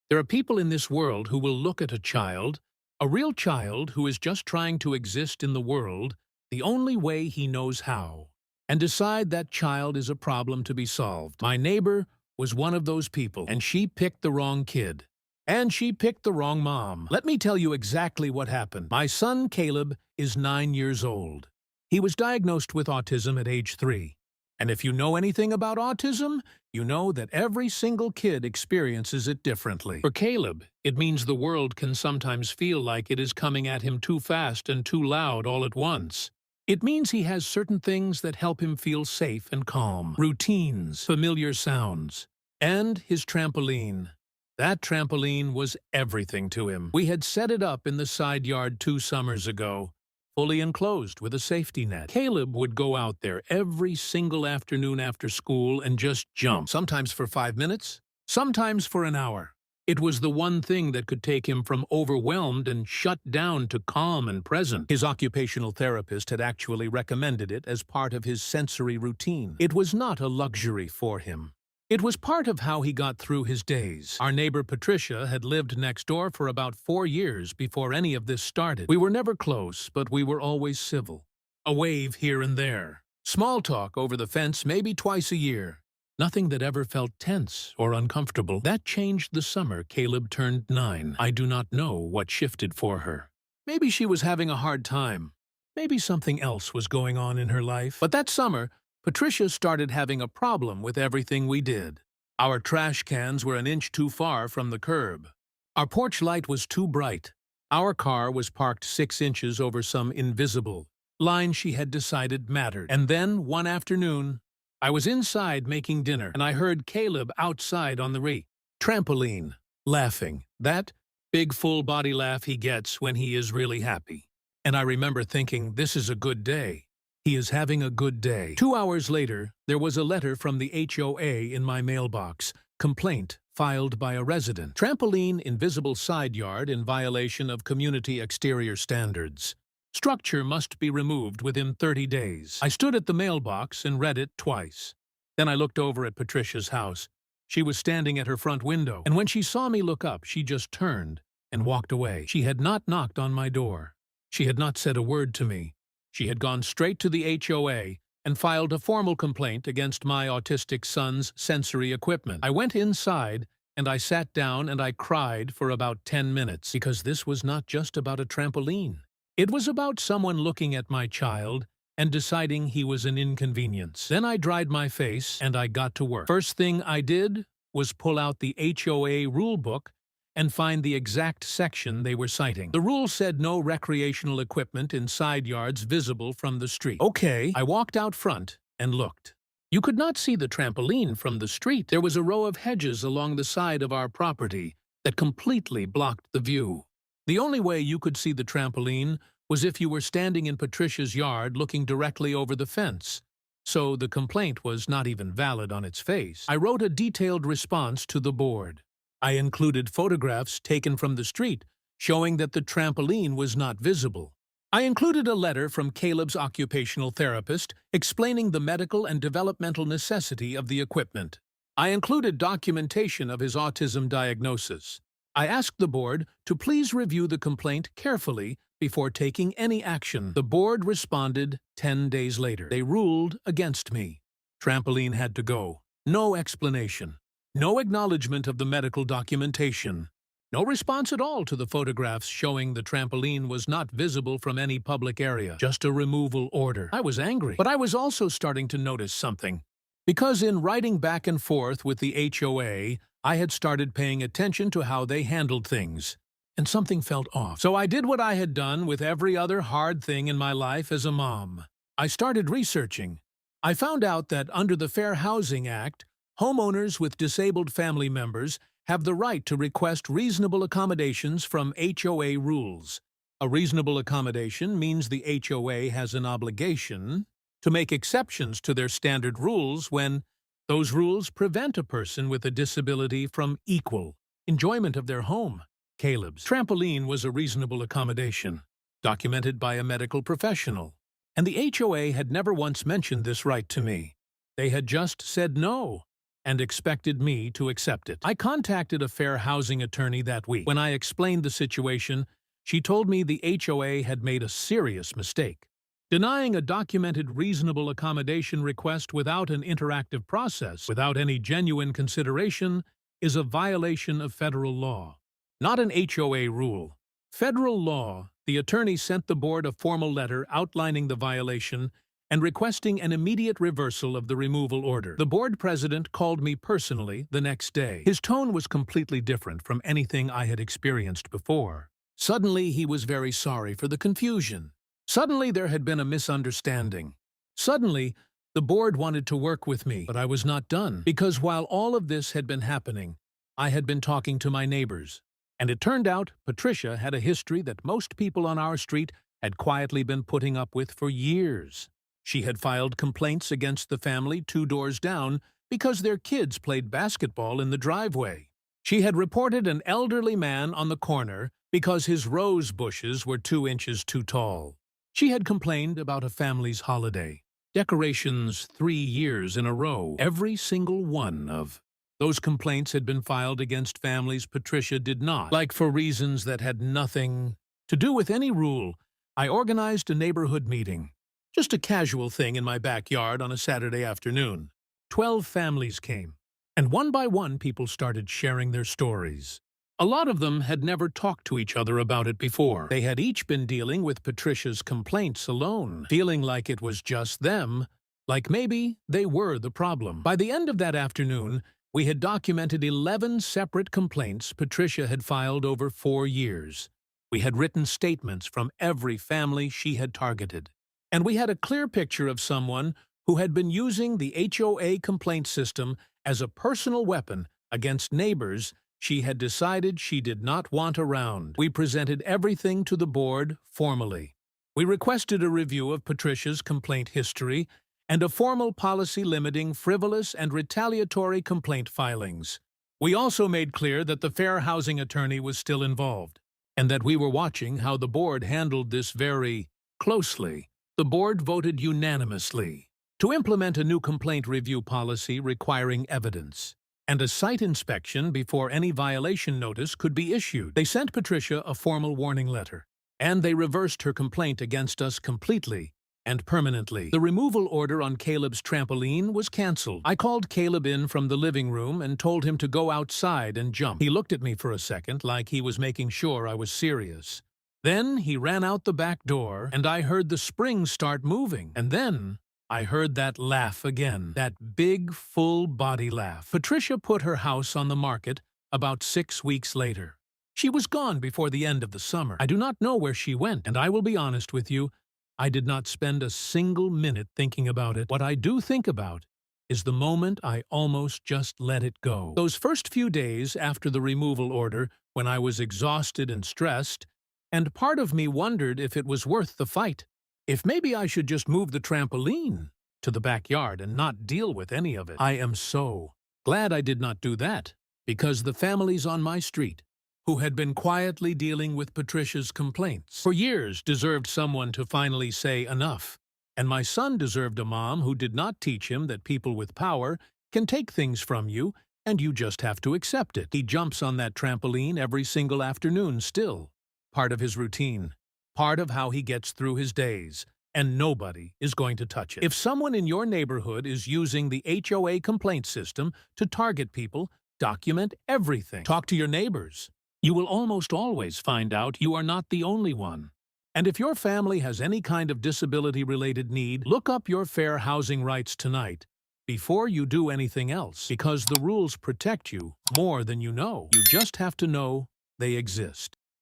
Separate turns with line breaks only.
There are people in this world who will look at a real child who is just trying to exist in the world, the only way he knows how, and decide that child is a problem to be solved. My neighbor was one of those people, and she picked the wrong kid. And she picked the wrong mom. Let me tell you exactly what happened. My son, Caleb, is 9 years old. He was diagnosed with autism at age 3. And if you know anything about autism, you know that every single kid experiences it differently. For Caleb, it means the world can sometimes feel like it is coming at him too fast and too loud all at once. It means he has certain things that help him feel safe and calm. Routines, familiar sounds, and his trampoline. That trampoline was everything to him. We had set it up in the side yard 2 summers ago, fully enclosed with a safety net. Caleb would go out there every single afternoon after school and just jump, sometimes for 5 minutes, sometimes for an hour. It was the one thing that could take him from overwhelmed and shut down to calm and present. His occupational therapist had actually recommended it as part of his sensory routine. It was not a luxury for him. It was part of how he got through his days. Our neighbor Patricia had lived next door for about 4 years before any of this started. We were never close, but we were always civil. A wave here and there. Small talk over the fence maybe twice a year. Nothing that ever felt tense or uncomfortable. That changed the summer Caleb turned 9. I do not know what shifted for her. Maybe she was having a hard time. Maybe something else was going on in her life. But that summer, Patricia started having a problem with everything we did. Our trash cans were an inch too far from the curb. Our porch light was too bright. Our car was parked 6 inches over some invisible line she had decided mattered. And then, one afternoon, I was inside making dinner, and I heard Caleb outside on the trampoline, laughing. That big full-body laugh he gets when he is really happy. And I remember thinking, this is a good day. He is having a good day. 2 hours later, there was a letter from the HOA in my mailbox. Complaint filed by a resident. Trampoline in visible side yard in violation of community exterior standards. Structure must be removed within 30 days. I stood at the mailbox and read it twice. Then I looked over at Patricia's house. She was standing at her front window, and when she saw me look up, she just turned and walked away. She had not knocked on my door. She had not said a word to me. She had gone straight to the HOA and filed a formal complaint against my autistic son's sensory equipment. I went inside and I sat down and I cried for about 10 minutes because this was not just about a trampoline. It was about someone looking at my child and deciding he was an inconvenience. Then I dried my face and I got to work. First thing I did was pull out the HOA rule book and find the exact section they were citing. The rule said no recreational equipment in side yards visible from the street. Okay, I walked out front and looked. You could not see the trampoline from the street. There was a row of hedges along the side of our property that completely blocked the view. The only way you could see the trampoline was if you were standing in Patricia's yard looking directly over the fence. So the complaint was not even valid on its face. I wrote a detailed response to the board. I included photographs taken from the street showing that the trampoline was not visible. I included a letter from Caleb's occupational therapist explaining the medical and developmental necessity of the equipment. I included documentation of his autism diagnosis. I asked the board to please review the complaint carefully before taking any action. The board responded 10 days later. They ruled against me. Trampoline had to go. No explanation. No acknowledgement of the medical documentation. No response at all to the photographs showing the trampoline was not visible from any public area. Just a removal order. I was angry, but I was also starting to notice something. Because in writing back and forth with the HOA, I had started paying attention to how they handled things. And something felt off. So I did what I had done with every other hard thing in my life as a mom. I started researching. I found out that under the Fair Housing Act, homeowners with disabled family members have the right to request reasonable accommodations from HOA rules. A reasonable accommodation means the HOA has an obligation to make exceptions to their standard rules when those rules prevent a person with a disability from equal enjoyment of their home. Caleb's trampoline was a reasonable accommodation, documented by a medical professional. And the HOA had never once mentioned this right to me. They had just said no. and expected me to accept it. I contacted a fair housing attorney that week. When I explained the situation, she told me the HOA had made a serious mistake. Denying a documented reasonable accommodation request without an interactive process, without any genuine consideration, is a violation of federal law, not an HOA rule. Federal law, the attorney sent the board a formal letter outlining the violation and requesting an immediate reversal of the removal order. The board president called me personally the next day. His tone was completely different from anything I had experienced before. Suddenly, he was very sorry for the confusion. Suddenly, there had been a misunderstanding. Suddenly, the board wanted to work with me, but I was not done. Because while all of this had been happening, I had been talking to my neighbors. And it turned out Patricia had a history that most people on our street had quietly been putting up with for years. She had filed complaints against the family 2 doors down because their kids played basketball in the driveway. She had reported an elderly man on the corner because his rose bushes were 2 inches too tall. She had complained about a family's holiday. Decorations 3 years in a row. Every single one of those complaints had been filed against families Patricia did not, like for reasons that had nothing to do with any rule. I organized a neighborhood meeting. Just a casual thing in my backyard on a Saturday afternoon. 12 families came, and one by one people started sharing their stories. A lot of them had never talked to each other about it before. They had each been dealing with Patricia's complaints alone, feeling like it was just them, like maybe they were the problem. By the end of that afternoon, we had documented 11 separate complaints Patricia had filed over 4 years. We had written statements from every family she had targeted. And we had a clear picture of someone who had been using the HOA complaint system as a personal weapon against neighbors she had decided she did not want around. We presented everything to the board formally. We requested a review of Patricia's complaint history and a formal policy limiting frivolous and retaliatory complaint filings. We also made clear that the fair housing attorney was still involved, and that we were watching how the board handled this very closely. The board voted unanimously to implement a new complaint review policy requiring evidence and a site inspection before any violation notice could be issued. They sent Patricia a formal warning letter, and they reversed her complaint against us completely and permanently. The removal order on Caleb's trampoline was canceled. I called Caleb in from the living room and told him to go outside and jump. He looked at me for a second like he was making sure I was serious. Then he ran out the back door, and I heard the springs start moving. And then I heard that laugh again, that big, full-body laugh. Patricia put her house on the market about 6 weeks later. She was gone before the end of the summer. I do not know where she went, and I will be honest with you, I did not spend a single minute thinking about it. What I do think about is the moment I almost just let it go. Those first few days after the removal order, when I was exhausted and stressed, and part of me wondered if it was worth the fight. If maybe I should just move the trampoline to the backyard and not deal with any of it. I am so glad I did not do that, because the families on my street, who had been quietly dealing with Patricia's complaints for years, deserved someone to finally say enough. And my son deserved a mom who did not teach him that people with power can take things from you and you just have to accept it. He jumps on that trampoline every single afternoon still. Part of his routine, part of how he gets through his days, and nobody is going to touch it. If someone in your neighborhood is using the HOA complaint system to target people, document everything. Talk to your neighbors. You will almost always find out you are not the only one. And if your family has any kind of disability-related need, look up your fair housing rights tonight before you do anything else, because the rules protect you more than you know. You just have to know they exist.